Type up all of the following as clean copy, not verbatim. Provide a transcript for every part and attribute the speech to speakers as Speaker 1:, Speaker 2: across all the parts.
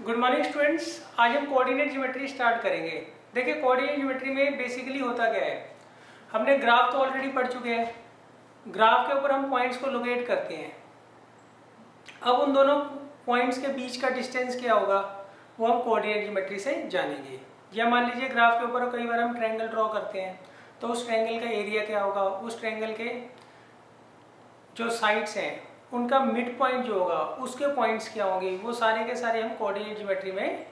Speaker 1: Good morning students. आज हम coordinate geometry start करेंगे। देखिए कोऑर्डिनेट ज्योमेट्री में बेसिकली होता क्या है, हमने ग्राफ तो ऑलरेडी पढ़ चुके हैं। ग्राफ के ऊपर हम पॉइंट्स को लोकेट करते हैं। अब उन दोनों पॉइंट्स के बीच का डिस्टेंस क्या होगा वो हम कोऑर्डिनेट ज्योमेट्री से जानेंगे। या मान लीजिए ग्राफ के ऊपर कई बार हम ट्रायंगल ड्रॉ करते हैं, तो उस ट्रायंगल का एरिया क्या होगा, उस ट्रायंगल के जो साइड्स हैं उनका मिड पॉइंट जो होगा उसके पॉइंट्स क्या होंगे, वो सारे के सारे हम कोऑर्डिनेट ज्योमेट्री में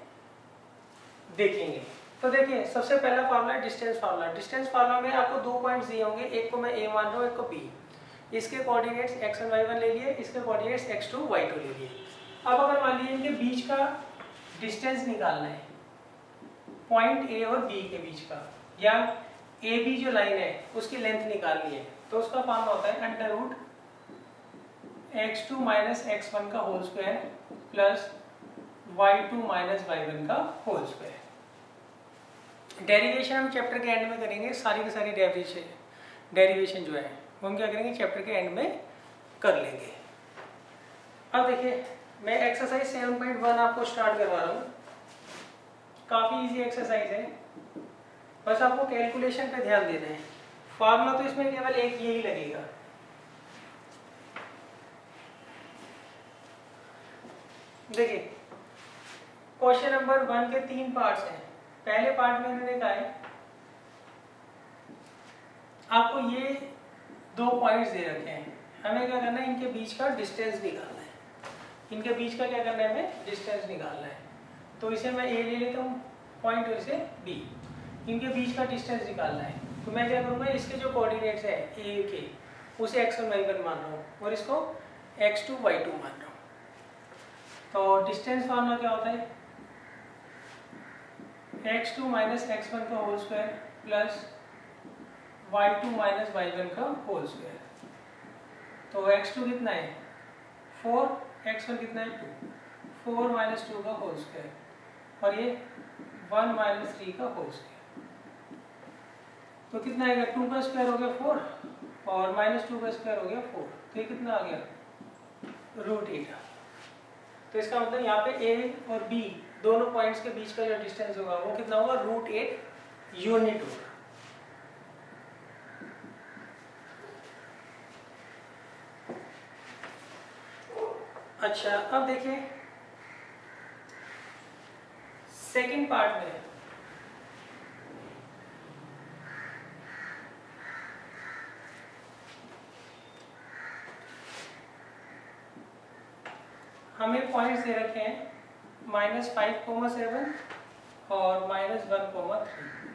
Speaker 1: देखेंगे। तो देखिए सबसे पहला फार्मूला है डिस्टेंस फार्मूला। डिस्टेंस फार्मूला में आपको दो पॉइंट्स दिए होंगे, एक को मैं ए मान रहा हूँ, एक को बी। इसके कोऑर्डिनेट्स x1 y1 ले लिए, इसके कोऑर्डिनेट्स x2 y2 ले लिए। अब अगर मान लीजिए इनके बीच का डिस्टेंस निकालना है, पॉइंट ए और बी के बीच का, या ए बी जो लाइन है उसकी लेंथ निकालनी है, तो उसका फार्मूला होता है under root x2 minus x1 का whole square plus y2 minus y1 का होल स्क्वायर। डेरिवेशन हम चैप्टर के एंड में करेंगे। सारी की सारी डेरिवेशन जो है वो हम क्या करेंगे चैप्टर के एंड में कर लेंगे। अब देखिए मैं एक्सरसाइज 7.1 आपको स्टार्ट करवा रहा हूँ। काफ़ी इजी एक्सरसाइज है, बस आपको कैलकुलेशन पे ध्यान देना है। फार्मूला तो इसमें केवल एक यही लगेगा। देखिए क्वेश्चन नंबर 1 के 3 पार्ट्स हैं। पहले पार्ट में इन्होंने कहा है आपको ये दो पॉइंट्स दे रखे हैं, हमें क्या करना है इनके बीच का डिस्टेंस निकालना है। इनके बीच का क्या करना है, हमें डिस्टेंस निकालना है। तो इसे मैं ए ले लेता हूँ पॉइंट और इसे बी। इनके बीच का डिस्टेंस निकालना है, तो मैं क्या करूँगा इसके जो कोऑर्डिनेट्स है ए के उसे x1 y1 मान रहा हूँ और इसको x2 y2 मान रहा हूँ। तो डिस्टेंस फार्मूला क्या होता है, x2 माइनस x1 का whole square plus y2 minus y1 का होल स्क्वायर। तो x2 कितना है 4, x1 कितना है 2, 4 माइनस 2 का होल स्क्वायर और ये 1 माइनस 3 का होल स्क्वायर। तो कितना आएगा, 2 का स्क्वायर हो गया 4 और माइनस 2 का स्क्वायर हो गया 4। तो ये कितना आ गया √8। तो इसका मतलब यहाँ पे ए और बी दोनों पॉइंट्स के बीच का जो डिस्टेंस होगा वो कितना होगा √8 यूनिट होगा। अच्छा अब देखिए सेकंड पार्ट में हमें पॉइंट्स दे रखे हैं -5,7 और -1,3।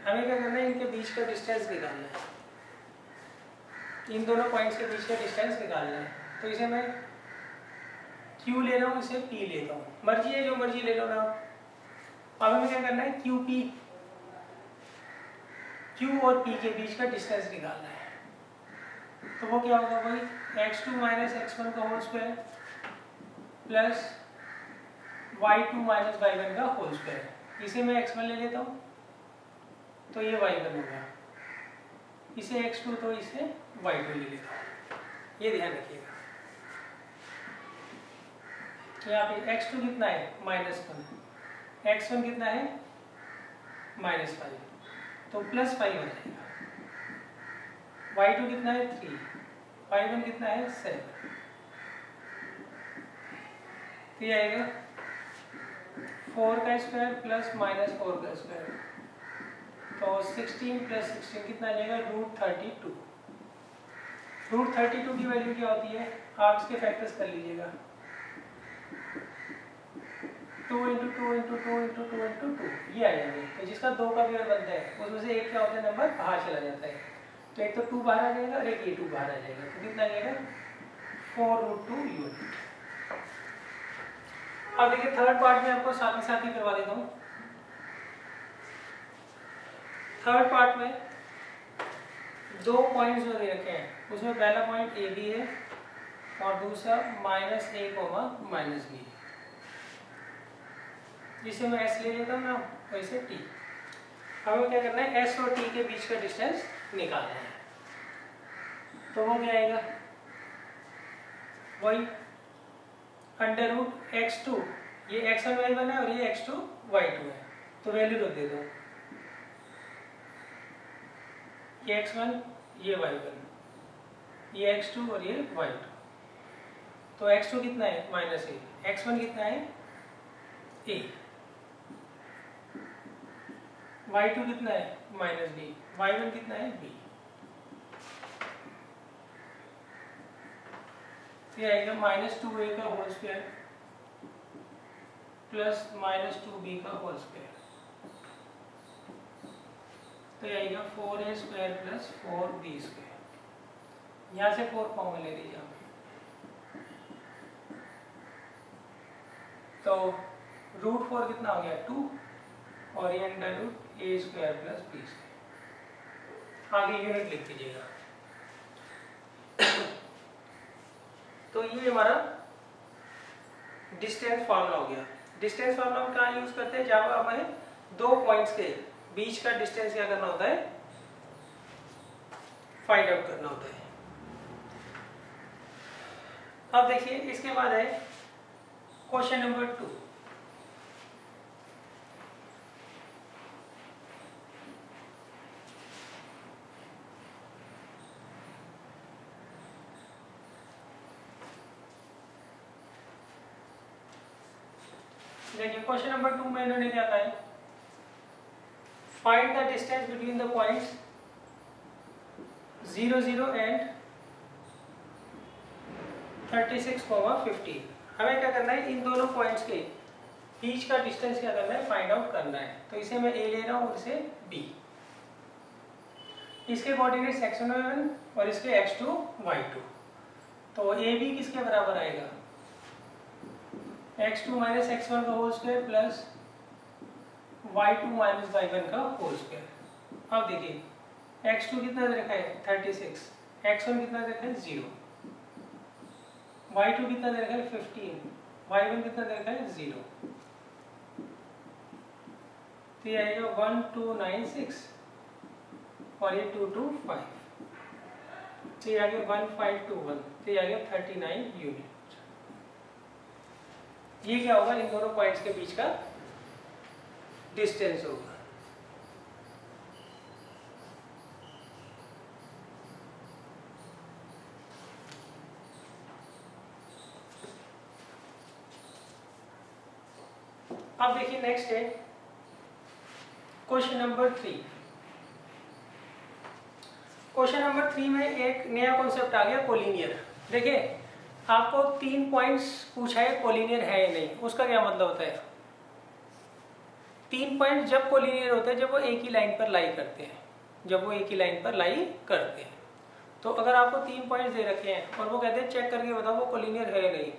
Speaker 1: हमें क्या करना है इनके बीच का डिस्टेंस निकालना है, इन दोनों पॉइंट्स के बीच का डिस्टेंस निकालना है। तो इसे मैं Q ले रहा हूँ, इसे P लेता हूँ, मर्जी है जो मर्जी ले लो ना। अब हमें क्या करना है Q और P के बीच का डिस्टेंस निकालना है। तो वो क्या होगा भाई x2 माइनस x1 का whole square plus y2 minus y1 का होल स्क्वायर। इसे मैं x1 ले लेता हूँ तो ये y1 होगा, इसे x2 तो इसे y2 ले लेता हूँ। ये ध्यान रखिएगा। यहाँ पे x2 कितना है -1, x1 कितना है -5, तो +5 आ जाएगा। y2 कितना है 3, y1 कितना है 7। तो ये आएगा 4 का स्क्वायर प्लस -4 का स्क्वायर, तो 16 प्लस 16 कितना आ जाएगा √32। √32 की वैल्यू क्या होती है, आप इसके फैक्टर्स कर लीजिएगा। 2 × 2 × 2 × 2 × 2 ये आ जाएंगे। तो जिसका 2 का पेयर बनता है उसमें से एक क्या होता है नंबर बाहर चला जाता है, तो एक तो 2 बाहर आ जाएगा और एक ये 2 बाहर आ जाएगा। तो कितना आ जाएगा 4√2 यूनिट। अब देखिए थर्ड पार्ट में आपको साथ ही करवा देता हूँ। थर्ड पार्ट में दो पॉइंट्स जो दे रखे हैं उसमें पहला पॉइंट ए बी है और दूसरा -a, -b। जिसे मैं s ले लेता हूँ ना वैसे t। हमें क्या करना है s और t के बीच का डिस्टेंस निकालना है। तो वो क्या आएगा वही √x2 ये x1 y1 है और ये x2 y2 है, तो वैल्यू रख देता हूँ। ये x1 ये y1, ये x2 और ये y2। तो x2 कितना है -a, x1 कितना है a, y2 कितना है -b, y1 कितना है b। ये आएगा -2a का होल स्क्वायर प्लस -2b का होल स्क्वायर, तो ये आएगा 4a square plus 4b square. यहाँ से 4 कॉमन ले लीजिए आप, तो √4 कितना हो गया 2 और ये √a square plus b square. आगे यूनिट लिख दीजिएगा। तो ये हमारा डिस्टेंस फार्मूला हो गया। डिस्टेंस फार्मूला हम कहाँ यूज करते हैं, जब हमें दो पॉइंट्स के बीच का डिस्टेंस क्या करना होता है, फाइंड आउट करना होता है। अब देखिए इसके बाद है क्वेश्चन नंबर 2। देखिए क्वेश्चन नंबर 2 में इन्होंने क्या कहा है, find the distance between the points 0, 0 and 36, 50। हमें क्या करना है, इन दोनों पॉइंट्स के बीच का डिस्टेंस क्या करना है, फाइंड आउट करना है। तो इसे मैं a ले रहा हूँ और इसे b। इसके कोऑर्डिनेट्स x1 y1 और इसके x2 y2। तो ab किसके बराबर आएगा, x2 माइनस x1 का whole square plus y2 minus y1 का होल स्क्वायर। अब देखिए x2 कितना दे रखा है 36, x1 कितना दे रखा है 0, y2 कितना दे रखा है 15, y1 कितना दे रखा है 0। तो ये आएगा 1296 और ये 225, तो ये आ गया 1521, तो ये आ गया 39 यूनिट। ये क्या होगा, इन दोनों पॉइंट्स के बीच का डिस्टेंस होगा। अब देखिए नेक्स्ट है क्वेश्चन नंबर 3। क्वेश्चन नंबर 3 में एक नया कॉन्सेप्ट आ गया, कोलिनियर। देखिए आपको 3 पॉइंट्स पूछा है, कोलिनियर है या नहीं, उसका क्या मतलब होता है। 3 पॉइंट जब कोलिनियर होते हैं जब वो एक ही लाइन पर लाई करते हैं, जब वो एक ही लाइन पर लाई करते हैं। तो अगर आपको 3 पॉइंट्स दे रखे हैं और वो कहते हैं चेक करके बताओ वो कोलिनियर है या नहीं,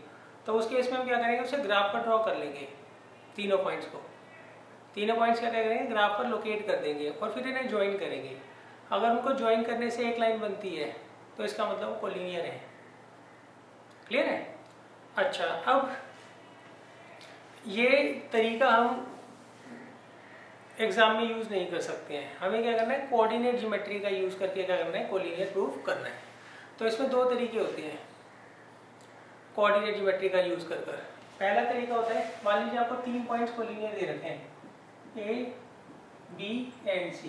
Speaker 1: तो उस केस में हम क्या करेंगे, उसे ग्राफ पर ड्रॉ कर लेंगे। तीनों पॉइंट्स को, तीनों पॉइंट्स क्या करेंगे, ग्राफ पर लोकेट कर देंगे और फिर इन्हें ज्वाइन करेंगे। अगर उनको ज्वाइन करने से एक लाइन बनती है तो इसका मतलब वो कोलिनियर है। क्लियर है। अच्छा, अब ये तरीका हम एग्जाम में यूज नहीं कर सकते हैं। हमें क्या करना है, कोऑर्डिनेट ज्योमेट्री का यूज करके क्या करना है, कोलिनियर प्रूफ करना है। तो इसमें 2 तरीके होते हैं कोऑर्डिनेट ज्योमेट्री का यूज कर कर। पहला तरीका होता है, मान लीजिए आपको 3 पॉइंट्स कोलिनियर दे रखे हैं A, B एंड C।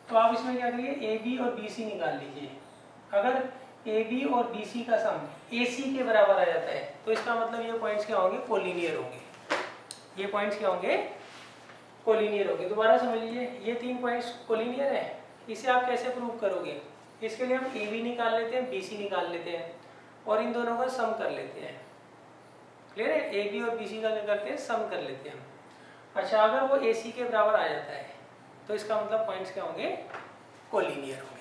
Speaker 1: तो आप इसमें क्या करिए, AB और BC निकाल लीजिए। अगर AB और BC का सम AC के बराबर आ जाता है तो इसका मतलब ये पॉइंट्स क्या होंगे, कोलिनियर होंगे। ये पॉइंट्स क्या होंगे, कोलिनियर होंगे। दोबारा समझ लीजिए, ये 3 पॉइंट्स कोलिनियर है। इसे आप कैसे प्रूव करोगे, इसके लिए हम AB निकाल लेते हैं, BC निकाल लेते हैं और इन दोनों का सम कर लेते हैं। क्लियर है। AB और BC का क्या करते हैं, सम कर लेते हैं। अच्छा, अगर वो AC के बराबर आ जाता है तो इसका मतलब पॉइंट्स क्या होंगे, कोलिनियर होंगे।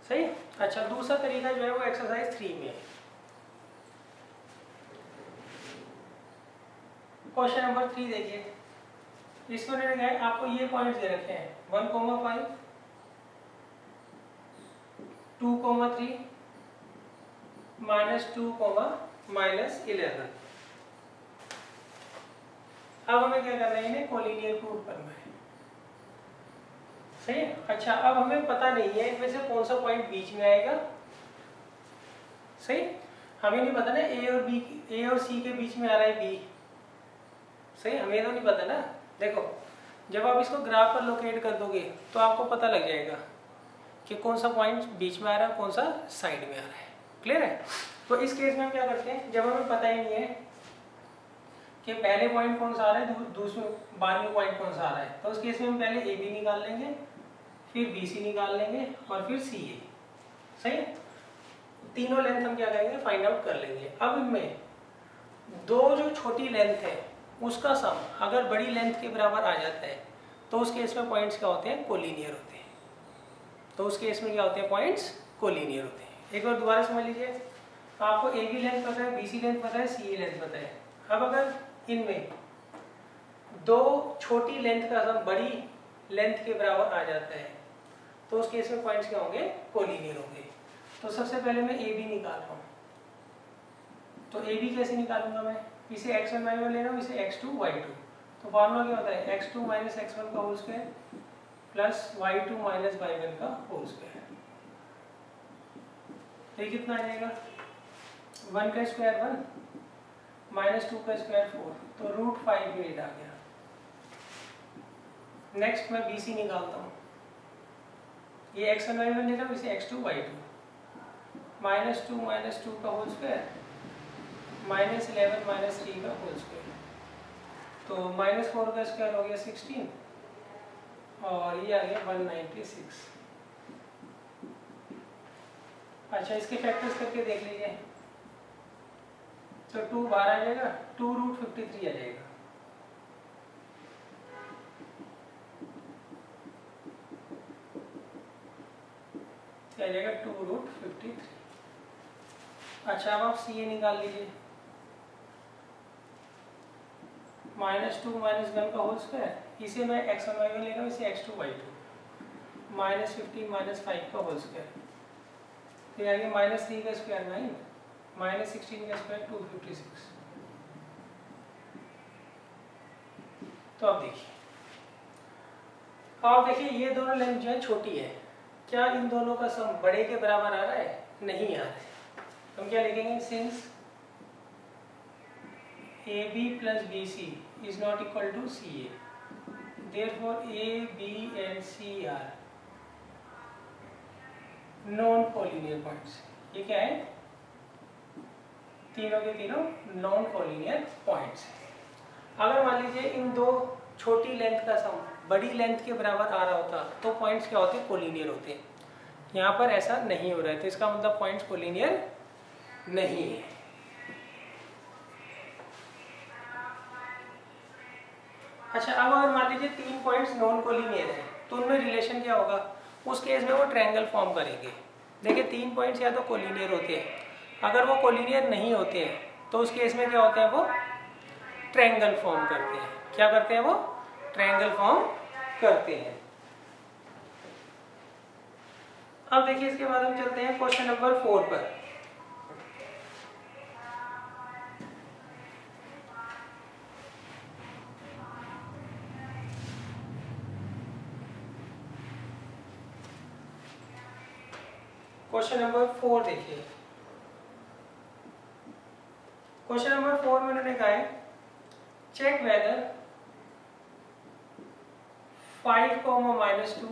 Speaker 1: सही। अच्छा, दूसरा तरीका जो है वो एक्सरसाइज 3 में है। क्वेश्चन नंबर 3 देखिए, इसमें उन्होंने कहा है आपको ये पॉइंट्स दे रखे हैं 1,5, 2,3, -2, -11। अब हमें क्या करना है, इन्हें कोलिनियर प्रूव करना है। सही है। अच्छा, अब हमें पता नहीं है इनमें से कौन सा पॉइंट बीच में आएगा। सही, हमें नहीं पता ना A और C के बीच में आ रहा है B, सही, हमें तो नहीं पता ना। देखो जब आप इसको ग्राफ पर लोकेट कर दोगे तो आपको पता लग जाएगा कि कौन सा पॉइंट बीच में आ रहा है, कौन सा साइड में आ रहा है। क्लियर है? तो इस केस में हम क्या करते हैं, जब हमें पता ही नहीं है कि पहले पॉइंट कौन सा आ रहा है, दूसरे बाद में पॉइंट कौन सा आ रहा है, तो उस केस में हम पहले ए बी निकाल लेंगे, फिर बी सी निकाल लेंगे और फिर सी ए। सही है? तीनों लेंथ हम क्या करेंगे, फाइंड आउट कर लेंगे। अब इनमें दो जो छोटी लेंथ है उसका सम अगर बड़ी लेंथ के बराबर आ जाता है तो उस केस में पॉइंट्स क्या होते हैं, कोलिनियर होते हैं। तो उस केस में क्या होते हैं, पॉइंट्स कोलिनियर होते हैं। एक बार दोबारा समझ लीजिए, आपको ए बी लेंथ पता है, बी सी लेंथ पता है, सी ए लेंथ पता है। अब अगर इनमें दो छोटी लेंथ का सम बड़ी लेंथ के बराबर आ जाता है तो उस केस में पॉइंट्स क्या होंगे, कोलिनियर होंगे। तो सबसे पहले मैं ए बी निकाल रहा हूँ। तो ए बी कैसे निकालूंगा मैं, इसे x1 y1 ले रहा हूँ, इसे x2 y2। तो फॉर्मूला क्या होता है, x2 माइनस x1 का whole square plus y2 minus y1 का होल स्क्वायर। ये कितना आ जाएगा, 1 का स्क्वायर 1 माइनस 2 का स्क्वायर 4, तो √5 में 8 आ गया। नेक्स्ट मैं बी सी निकालता हूँ। ये x1 y1 ले रहा हूँ, इसे x2 y2 माइनस 2 का होल स्क्वायर माइनस 11 माइनस 3 का होल स्क्वायर, तो माइनस 4 का स्क्वायर हो गया 16 और ये आ गया 196। अच्छा, इसके फैक्टर्स करके देख लीजिए, तो 2 बाहर आ जाएगा, 2√53 आ जाएगा। क्या आ जाएगा, 2√53। अच्छा, अब आप सी ए निकाल लीजिए। -2 माइनस 1 का होल स्क्वायर, इसे मैं x1 y1 ले रहा हूँ, इसे x2 y2 माइनस 15 माइनस 5 का होल स्क्वायर, फिर आगे माइनस 3 का स्क्वायर 9 माइनस 16 का स्क्वायर 256। तो अब देखिए ये दोनों लेंथ जो है छोटी है, क्या इन दोनों का सम बड़े के बराबर आ रहा है, नहीं आ रहा है। हम क्या लिखेंगे, since AB plus BC is not equal to CA, therefore A, B and C are non collinear points। ये क्या है, तीनों के तीनों नॉन कोलिनियर पॉइंट्स हैं। अगर मान लीजिए इन दो छोटी लेंथ का सम बड़ी लेंथ के बराबर आ रहा होता तो पॉइंट्स क्या होते, कोलिनियर होते। यहाँ पर ऐसा नहीं हो रहा है, तो इसका मतलब पॉइंट्स कोलिनियर नहीं है। अच्छा, अब अगर मान लीजिए 3 पॉइंट्स नॉन कोलिनियर है तो उनमें रिलेशन क्या होगा, उस केस में वो ट्रायंगल फॉर्म करेंगे। देखिए 3 पॉइंट्स या तो कोलिनियर होते हैं, अगर वो कोलिनियर नहीं होते हैं तो उस केस में क्या होते हैं, वो ट्रायंगल फॉर्म करते हैं। क्या करते हैं, वो ट्रायंगल फॉर्म करते हैं। अब देखिए इसके बाद हम चलते हैं क्वेश्चन नंबर 4 पर। क्वेश्चन नंबर 4 देखिए, क्वेश्चन नंबर 4 में उन्होंने कहा है चेक वेदर 5, -2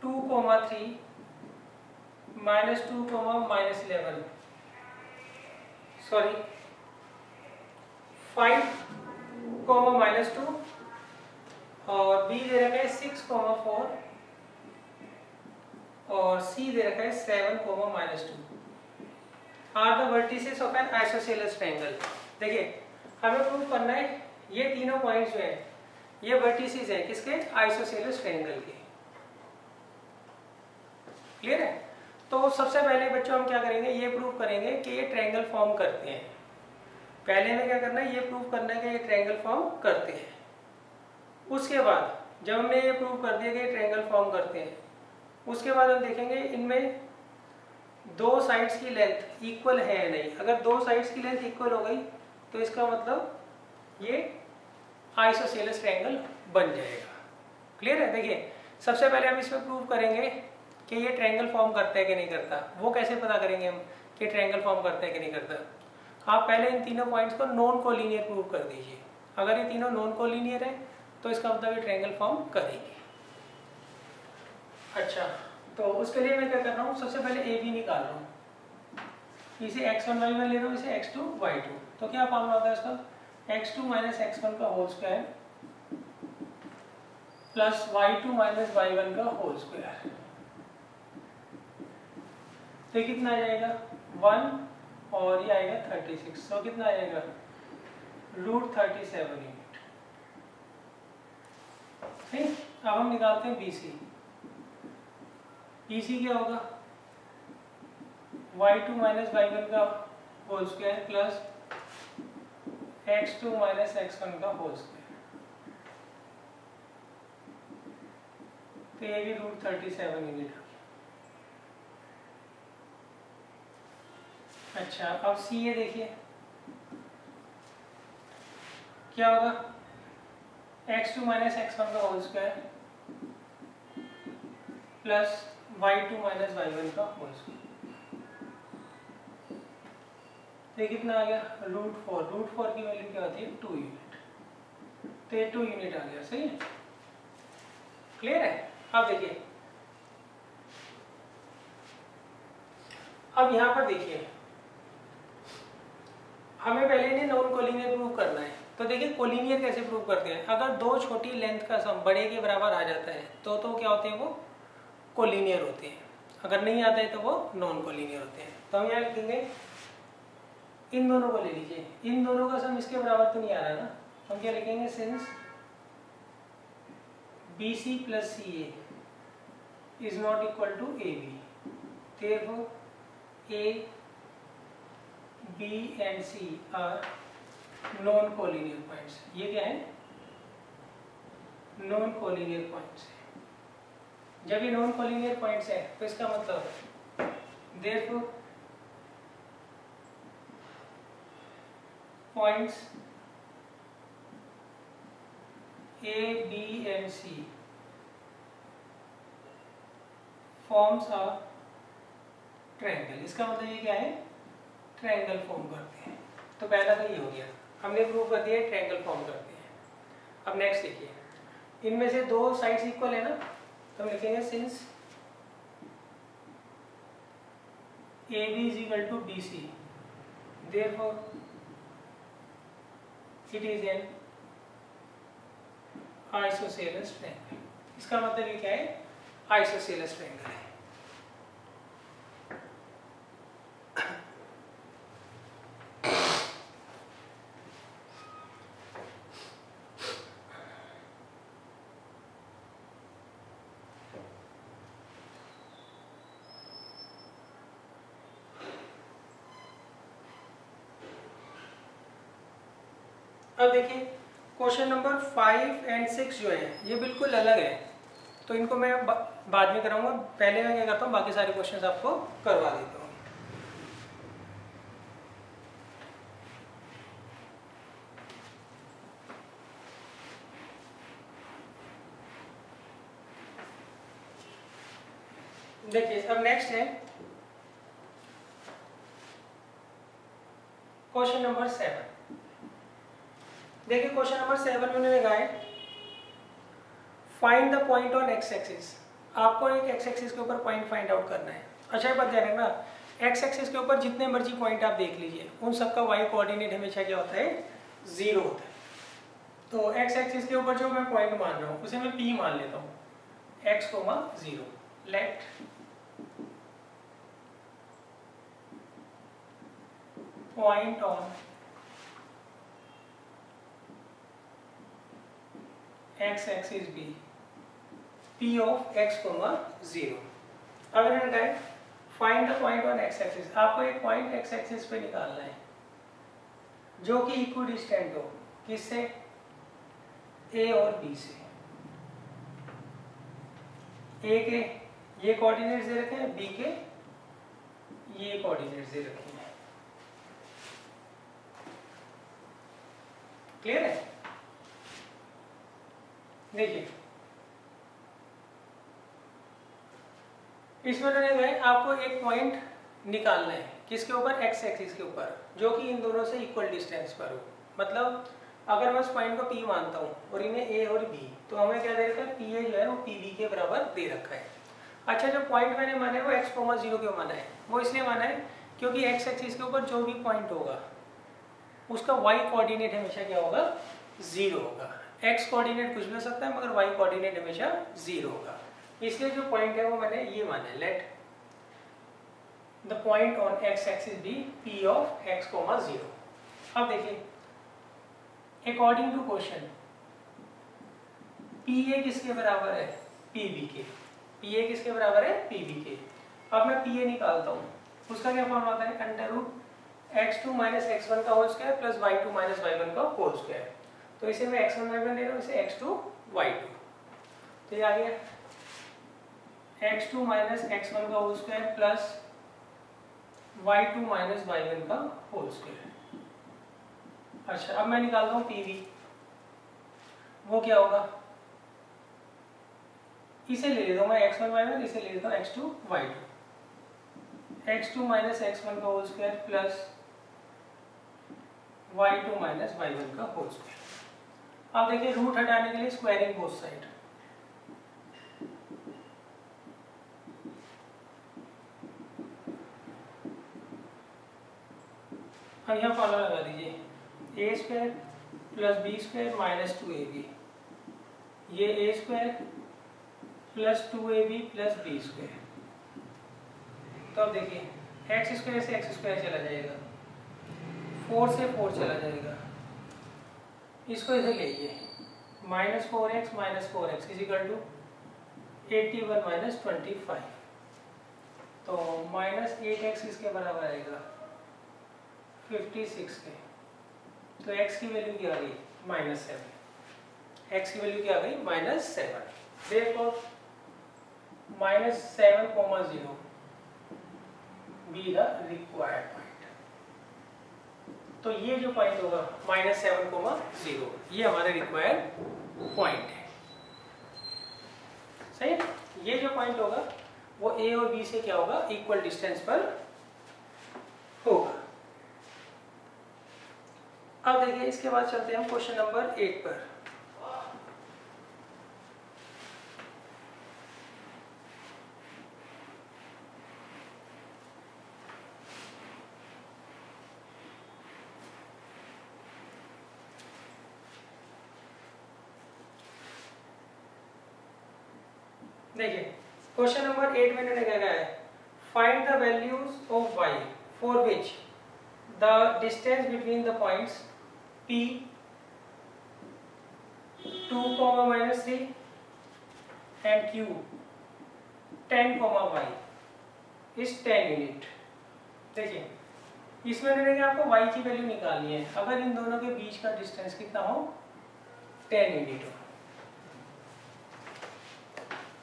Speaker 1: 2, 3 -2, -11 सॉरी 5, -2 और बी दे रखा है 6, 4 और सी दे रखा है 7, -2 are the vertices of an isosceles triangle. देखिए हमें प्रूव करना है ये तीनों पॉइंट्स जो हैं ये वर्टिसेस हैं किसके, आइसोसेलेस ट्रायंगल के। क्लियर है? तो सबसे पहले बच्चों हम क्या करेंगे, ये प्रूव करेंगे कि ये ट्रायंगल फॉर्म करते हैं। पहले हमें क्या करना है, ये प्रूव करना है कि ये ट्रायंगल फॉर्म करते हैं। उसके बाद जब हमने ये प्रूव कर दिया कि ये ट्रायंगल फॉर्म करते हैं, उसके बाद हम देखेंगे इनमें दो साइड्स की लेंथ इक्वल है या नहीं। अगर दो साइड्स की लेंथ इक्वल हो गई तो इसका मतलब ये आइसोसेलेस ट्रायंगल बन जाएगा। क्लियर है? देखिए सबसे पहले हम इसमें प्रूव करेंगे कि ये ट्रायंगल फॉर्म करता है कि नहीं करता। वो कैसे पता करेंगे हम कि ट्रायंगल फॉर्म करता है कि नहीं करता। आप पहले इन तीनों पॉइंट्स को नॉन कोलिनियर प्रूव कर दीजिए। अगर ये तीनों नॉन कोलिनियर है तो इसका मतलब ये ट्रायंगल फॉर्म करेंगे। अच्छा, तो उसके लिए मैं क्या कर रहा हूँ, सबसे पहले ए बी निकाल रहा हूँ। इसे x1 y1 ले रहा हूँ, इसे x2 y2। तो क्या फॉर्मूला होता है इसका, x2 माइनस x1 का whole square plus y2 minus y1 का होल स्क्वायर। तो कितना आ जाएगा 1 और ये आएगा 36। तो कितना आ जाएगा √37 यूनिट। ठीक, अब हम निकालते हैं BC। BC क्या होगा, y2 माइनस y1 का whole square plus x2 minus x1 का होल स्क्वायर। तो ये भी √37 यूनिट। अच्छा, अब सी ये देखिए क्या होगा, x2 माइनस x1 का whole square plus y2 minus y1 का होल स्क्वायर। तो कितना आ गया √4 की वैल्यू क्या होती है 2 यूनिट। तो ये 2 यूनिट आ गया, सही है, क्लियर है। अब देखिए, अब यहाँ पर देखिए हमें पहले इन्हें नॉन कोलिनियर प्रूव करना है। तो देखिए कोलिनियर कैसे प्रूव करते हैं, अगर दो छोटी लेंथ का सम बड़े के बराबर आ जाता है तो क्या होते हैं, वो कोलिनियर होते हैं। अगर नहीं आता है तो वो नॉन कोलिनियर होते हैं। तो हम यहाँ लिखेंगे, इन दोनों को ले लीजिए, इन दोनों का सम इसके बराबर तो नहीं आ रहा ना, हम क्या लिखेंगे, since BC plus CA is not equal to AB, therefore A, B and C are non collinear points. ये क्या है, नॉन कोलिनियर पॉइंट्स है। जब ये नॉन कोलिनियर पॉइंट्स है तो इसका मतलब therefore points A, B and C forms a triangle. इसका मतलब ये क्या है, ट्रायंगल फॉर्म करते हैं। तो पहला तो ये हो गया, हमने प्रूव कर दिया ट्रायंगल फॉर्म करते हैं। अब नेक्स्ट देखिए, इनमें से दो साइड्स इक्वल है ना, तो हम लिखेंगे since AB is equal to BC therefore it is an isosceles triangle. इसका मतलब ये क्या है, आइसोसेलेस ट्रायंगल है। अब देखिए क्वेश्चन नंबर 5 और 6 जो है ये बिल्कुल अलग है, तो इनको मैं बाद में कराऊंगा। पहले मैं क्या करता हूँ, बाकी सारे क्वेश्चंस आपको करवा देता हूँ। देखिए अब नेक्स्ट है क्वेश्चन नंबर 7। देखिए क्वेश्चन नंबर 7 में उन्होंने कहा है find the point on x axis. आपको एक एक्स एक्सिस के ऊपर पॉइंट फाइंड आउट करना है। अच्छा ये बात ध्यान रखना, एक्स एक्सिस के ऊपर जितने मर्जी पॉइंट आप देख लीजिए, उन सबका वाई कोऑर्डिनेट हमेशा क्या होता है, 0 होता है। तो एक्स एक्सिस के ऊपर जो मैं पॉइंट मान रहा हूँ उसे मैं P मान लेता हूँ, x, 0। Let point on x axis be P of x, 0। अब इन्होंने कहा है find the point on x axis. आपको एक पॉइंट एक्स एक्सिस पे निकालना है जो कि इक्विडिस्टेंट हो, किससे, A और B से। A के ये कोऑर्डिनेट्स दे रखे हैं, B के ये कोऑर्डिनेट्स दे रखे हैं। क्लियर है। देखिए इसमें आपको एक पॉइंट निकालना है किसके ऊपर, एक्स एक्सिस के ऊपर, जो कि इन दोनों से इक्वल डिस्टेंस पर हो। मतलब अगर मैं उस पॉइंट को P मानता हूँ और इन्हें A और B, तो हमें क्या दे रखा है, PA जो है वो PB के बराबर दे रखा है। अच्छा, जो पॉइंट मैंने माना है वो x, 0 क्यों माना है? वो इसलिए माना है क्योंकि एक्स एक्सिस के ऊपर जो भी पॉइंट होगा उसका y कोऑर्डिनेट हमेशा क्या होगा, 0 होगा। x कोऑर्डिनेट कुछ भी हो सकता है मगर y कोऑर्डिनेट हमेशा 0 होगा। इसलिए जो पॉइंट है वो मैंने ये माना है, let the point on x axis be P of x, 0। अब देखिए, अकॉर्डिंग टू क्वेश्चन PA किसके बराबर है, PB के। PA किसके बराबर है, PB के। अब मैं PA निकालता हूँ, उसका क्या फॉर्मूला होता है, under root x2 minus x1 का whole square plus y2 minus y1 का होल स्क्वायर। तो इसे मैं x1 y1 ले रहा हूँ, इसे x2 y2। तो ये आ गया x2 माइनस x1 का whole square plus y2 minus y1 का होल स्क्वायर। अच्छा, अब मैं निकालता हूँ PV, वो क्या होगा, इसे ले लेता हूँ मैं x1 y1, इसे ले लेता हूँ x2 y2। x2 minus x1 का whole square plus y2 minus y1 का होल स्क्वायर। अब देखिए, रूट हटाने के लिए स्क्वायरिंग बोथ साइड। अब यहाँ फॉर्मूला लगा दीजिए, A square plus B square minus 2ab, ये A square plus 2ab plus B square. तो अब देखिए, एक्स स्क्वायर से एक्स स्क्वायर चला जाएगा, 4 से 4 चला जाएगा, इसको इसे लीजिए, minus 4x is equal to 81 minus 25। तो माइनस 8x इसके बराबर आएगा 56 के। तो x की वैल्यू क्या आ गई, -7। x की वैल्यू क्या आ गई, -7। देखो -7,0 बी द रिक्वायर्ड पॉइंट। तो ये जो पॉइंट होगा -7,0, ये हमारा रिक्वायर्ड पॉइंट है। सही है, ये जो पॉइंट होगा वो A और B से क्या होगा, इक्वल डिस्टेंस पर होगा। अब देखिए, इसके बाद चलते हैं हम क्वेश्चन नंबर 8 पर। देखिए, क्वेश्चन नंबर 8 में मैंने क्या कहा है, find the values of y for which the distance between the points P 2,-3 and Q 10,y is 10 unit. देखिए, इसमें मैंने आपको y की वैल्यू निकालनी है। अगर इन दोनों के बीच का डिस्टेंस कितना हो, 10 यूनिट हो।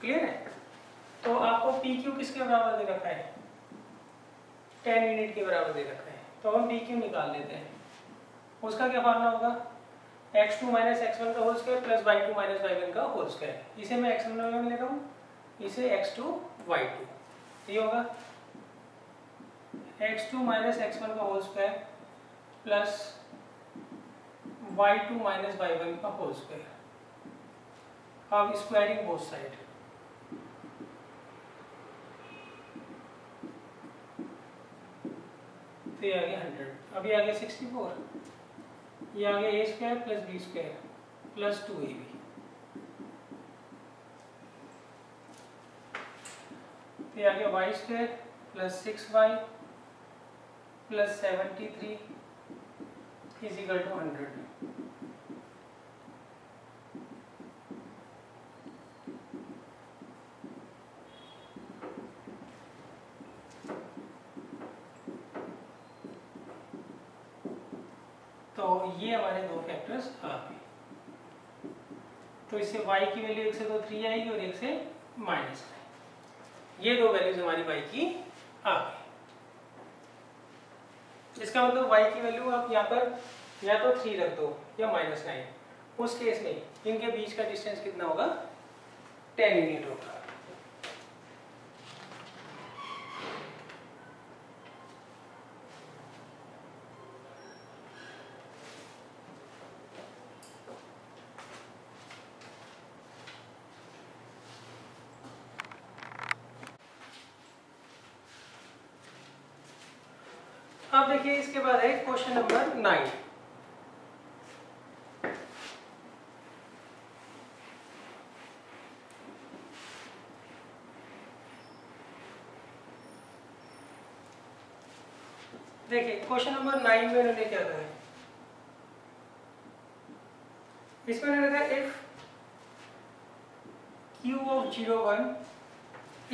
Speaker 1: क्लियर है? तो आपको PQ किसके बराबर दे रखा है, 10 यूनिट के बराबर दे रखा है। तो हम PQ निकाल लेते हैं। उसका क्या फार्मूला होगा, x2 माइनस x1 का whole square plus y2 minus y1 का होल स्क्वायर। इसे मैं x1 y1 ले रहा हूँ, इसे x2 y2। ये होगा x2 माइनस x1 का whole square plus y2 minus y1 का होल स्क्वायर। अब स्क्वायरिंग बोथ साइड, तो ये आ गया 100। अभी आ गया 64, ये आ गया a square plus B square plus 2ab। ये आ गया y square plus 6y plus 73 is equal to 100। तो ये हमारे दो फैक्टर्स आ गए। तो इससे y की वैल्यू 1 से 2 3 आएगी और 1 से -9। ये दो वैल्यूज हमारी y की आ गई। इसका मतलब y की वैल्यू आप यहाँ पर या तो 3 रख दो या -9। उस केस में इनके बीच का डिस्टेंस कितना होगा, 10 यूनिट होगा। अब देखिए इसके बाद है क्वेश्चन नंबर 9। देखिए क्वेश्चन नंबर 9 में उन्होंने क्या कहा है, इसमें उन्होंने कहा if Q of 0 1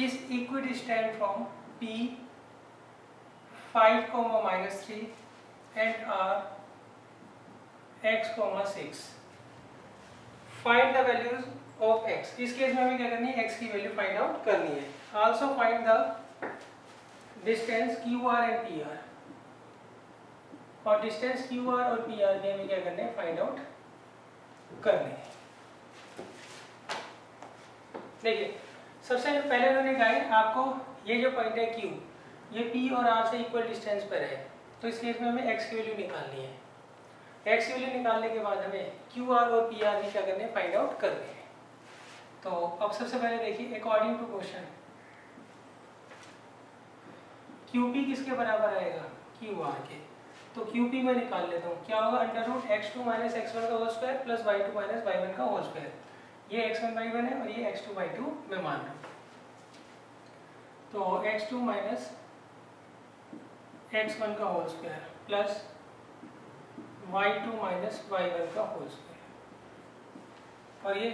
Speaker 1: is equidistant from P 5, -3 and R x, 6 find the values of x। इस केस में हमें क्या करनी है, x की वैल्यू फाइंड आउट करनी है। Also find the distance QR and PR, और डिस्टेंस QR और PR के हमें क्या करना है, फाइंड आउट करने हैं। देखिए सबसे पहले उन्होंने कहा है आपको ये जो पॉइंट है Q, ये P और R से इक्वल डिस्टेंस पर है, तो इस केस में हमें x की वैल्यू निकालनी है। x की वैल्यू निकालने के बाद हमें QR और PR भी क्या करने हैं, फाइंड आउट करने हैं। तो अब सबसे पहले देखिए अकॉर्डिंग टू क्वेश्चन QP किसके बराबर आएगा, QR के। तो QP में निकाल लेता हूँ, क्या होगा, √x2 - x1 का whole square plus y2 - y1 का होल स्क्वायर। ये x1 y1 है और ये x2 y2 मैं मान रहा हूँ। तो x2 - x1 का whole square plus y2 - y1 का होल स्क्वायर, और ये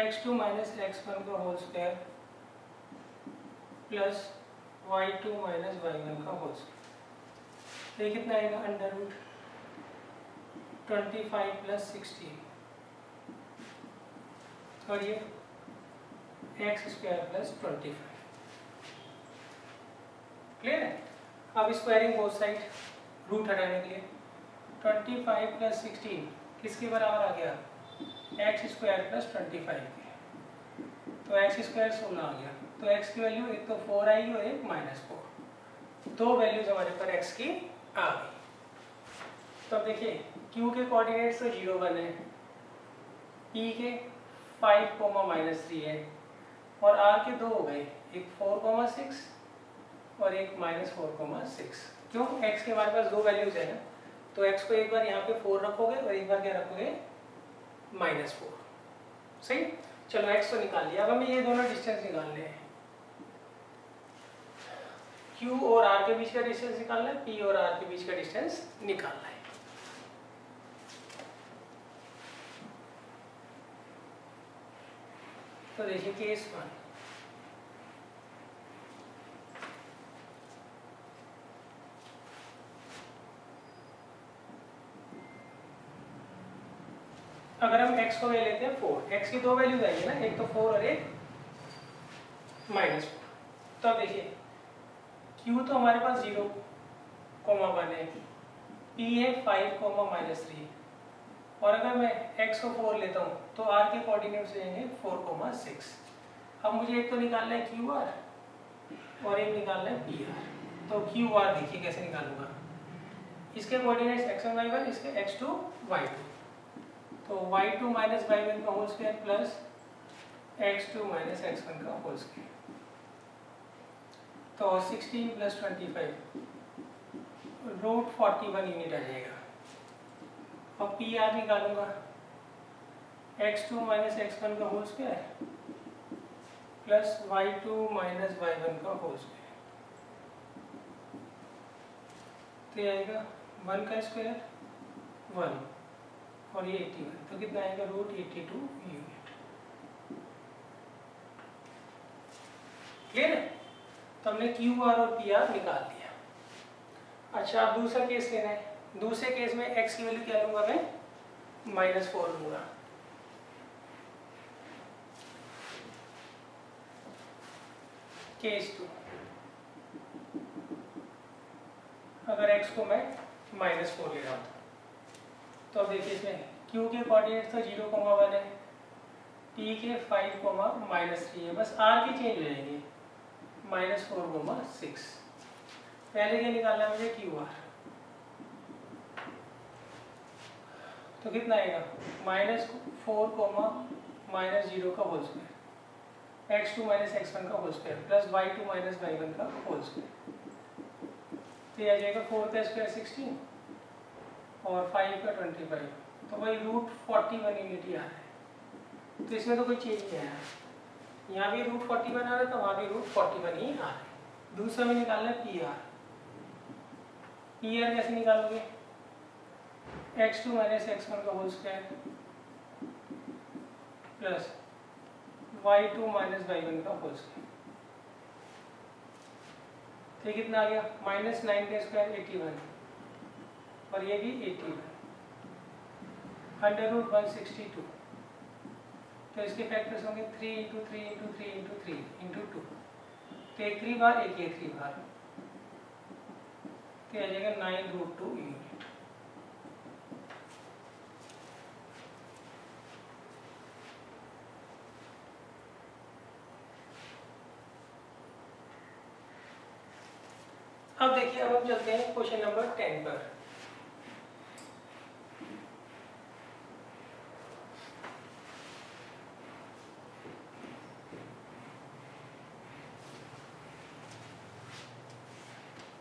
Speaker 1: x2 - x1 का whole square plus y2 - y1 का होल स्क्वायर। तो ये कितना आएगा, √25 + 16, और ये x² + 25। क्लियर है। अब स्क्वायरिंग बोथ साइड, रूट हटाने के लिए 25 + 16 किसके बराबर आ गया, x² + 25 के। तो x² 16 आ गया, तो x की वैल्यू एक तो 4 आएगी और एक -4, दो वैल्यूज हमारे पर x की आ गई। तो अब देखिए q के कोऑर्डिनेट्स तो 0 1 है, p के 5, -3 है, और r के दो हो गए, एक 4, 6 और एक -4, 6। क्यों, x के हमारे पास दो वैल्यूज है ना, तो x को एक बार यहाँ पे 4 रखोगे और एक बार क्या रखोगे, -4। सही, चलो x तो निकाल लिया। अब हमें ये दोनों डिस्टेंस निकालने हैं, q और r के बीच का डिस्टेंस निकालना है, p और r के बीच का डिस्टेंस निकालना है। तो देखिए केस 1, अगर हम x को ले लेते हैं 4, x की दो वैल्यूज आएंगी ना, एक तो 4 और एक -4। तो अब देखिए q तो हमारे पास 0, 1 है, p है 5, -3, और अगर मैं x को 4 लेता हूँ तो r के कोऑर्डिनेट्स रहेंगे 4, 6। अब मुझे एक तो निकालना है QR और एक निकालना है PR। तो QR देखिए कैसे निकालूंगा, इसके कोऑर्डिनेट्स x1 y1, इसके x2 y2। तो y2 - y1 का whole square plus x2 - x1 का होल स्क्वायर। तो 16 + 25 √41 यूनिट आ जाएगा। अब PR निकालूंगा, x2 - x1 का whole square plus y2 - y1 का होल स्क्वायर। तो ये आएगा 1 का स्क्वायर 1 और ये 81, तो कितना आएगा, √82 यूनिट। क्लियर है। तो हमने QR और PR निकाल दिया। अच्छा अब दूसरा केस लेना है। दूसरे केस में x की वैल्यू क्या लूंगा मैं, -4 लूंगा। केस 2, अगर x को मैं -4 ले रहा हूँ तो अब देखिए इसमें q के कोऑर्डिनेट्स तो 0, 1 है, p के 5, -3 है, बस r के चेंज हो जाएंगे, -4, 6। पहले क्या निकालना है मुझे, QR। तो कितना आएगा, -4, -0 का होल स्क्वायर, x2 - x1 का whole square plus y2 - y1 का होल स्क्वायर। तो ये आ जाएगा 4 का स्क्वायर 16 और 5 का 25, तो वही रूट 41 यूनिटी आ रहा है। तो इसमें तो कोई चेंज नहीं आया, यहाँ भी रूट 41 आ रहा था, वहाँ भी रूट 41 ही आ रहा है। दूसरा में निकालना है पी आर। पी आर कैसे निकालोगे? x2 माइनस x1 का whole square plus y2 minus y1 का होल स्क्वायर। तो कितना आ गया? -9 का स्क्वायर 81 और ये भी 81, अंडर रूट 162। तो इसके फैक्टर्स होंगे 3 इंटू 3 इंटू 3 इंटू 3 इंटू 2। तो एक 3 बार, एक 3 बार, तो आ जाएगा 9√2 यूनिट। अब देखिए, अब हम चलते हैं क्वेश्चन नंबर 10 पर।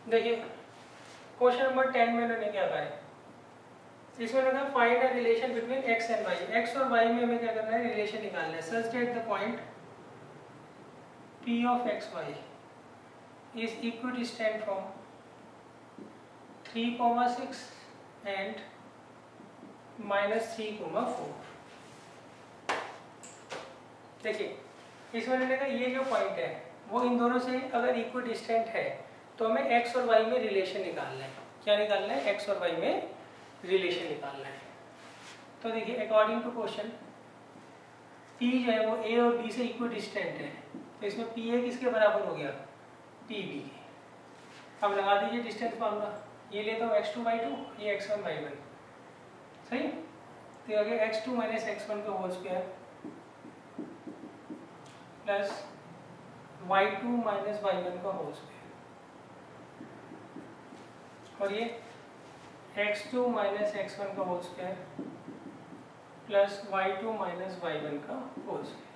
Speaker 1: देखिए क्वेश्चन नंबर 10 में उन्होंने क्या कहा है, इसमें उन्होंने find a relation between x and y। x और y में हमें क्या करना है? रिलेशन निकालना है। Such that the point p of x y is equidistant from 3,6 and -3,4। देखिए इसमें उन्होंने कहा ये जो पॉइंट है वो इन दोनों से अगर इक्विडिस्टेंट है तो हमें x और y में रिलेशन निकालना है। क्या निकालना है? x और y में रिलेशन निकालना है। तो देखिए अकॉर्डिंग टू क्वेश्चन p जो है वो a और b से इक्विडिस्टेंट है, तो इसमें pa किसके बराबर हो गया? pb के। अब लगा दीजिए डिस्टेंस फार्मूला, ये लेता हूँ x2 y2, ये x1 y1, सही। तो आ गया x2 माइनस x1 का whole square plus y2 minus y1 का होल स्क्वायर, और ये x2 माइनस x1 का whole square plus y2 minus y1 का होल स्क्वायर।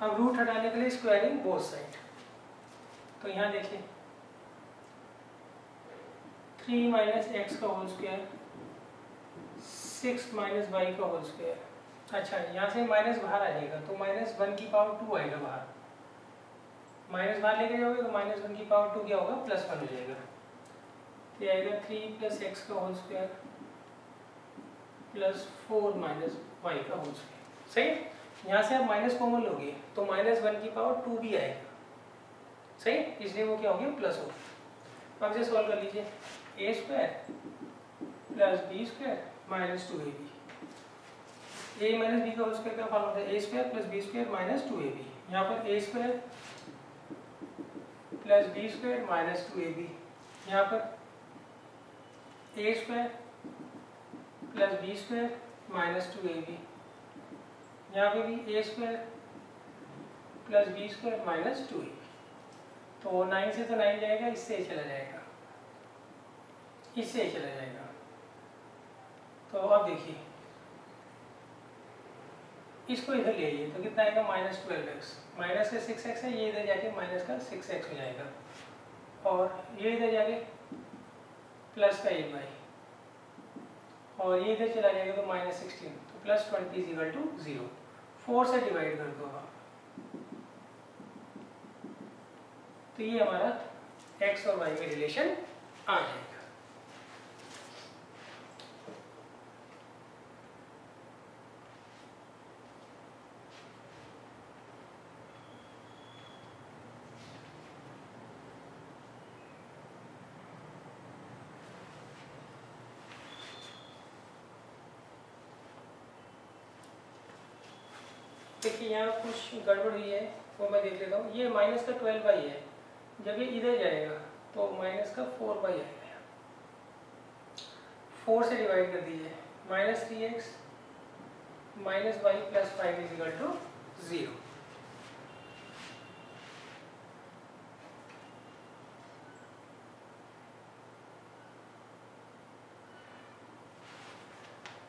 Speaker 1: अब रूट हटाने के लिए स्क्वायरिंग बोथ साइड, तो यहाँ देखिए 3 माइनस x का होल स्क्वायर 6 माइनस y का होल स्क्वायर। अच्छा, यहाँ से माइनस बाहर आ जाएगा तो -1 की पावर 2 आएगा बाहर, माइनस बाहर लेके जाओगे तो -1 की पावर 2 क्या होगा? +1 हो जाएगा। तो आएगा 3 प्लस x का whole square plus 4 minus y का होल स्क्वायर, सही। यहाँ से आप माइनस कॉमन लोगे तो -1 की पावर 2 भी आएगा, सही, इसलिए वो क्या हो गया? प्लस हो गया। अब इसे सॉल्व कर लीजिए, a square plus b square minus 2ab। a minus b का होल स्क्वायर का फॉर्मूला है a square plus b square minus 2ab। यहाँ पर a square plus b square minus 2ab, यहाँ पर a square plus b square minus 2ab, यहाँ पे भी a square plus b square minus 2ab। तो 9 से तो 9 जाएगा, इससे चला जाएगा, इससे चला जाएगा। तो अब देखिए इसको इधर ले आइए तो कितना आएगा? -12x, माइनस का 6x है, ये इधर जाके माइनस का 6x हो जाएगा, और ये इधर जाके प्लस का 8y, और ये इधर चला जाएगा तो -16, तो +20 = 0। 4 से डिवाइड कर दो आप, तो ये हमारा x और y में रिलेशन आ जाएगा। देखिए यहाँ कुछ गड़बड़ हुई है, वो मैं देख लेता हूँ। ये माइनस का 12y है, जब ये इधर जाएगा तो माइनस का 4y आएगा। 4 से डिवाइड कर दीजिए, -3x minus y plus 5 = 0।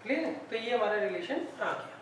Speaker 1: Clear है? तो ये हमारा रिलेशन आ गया।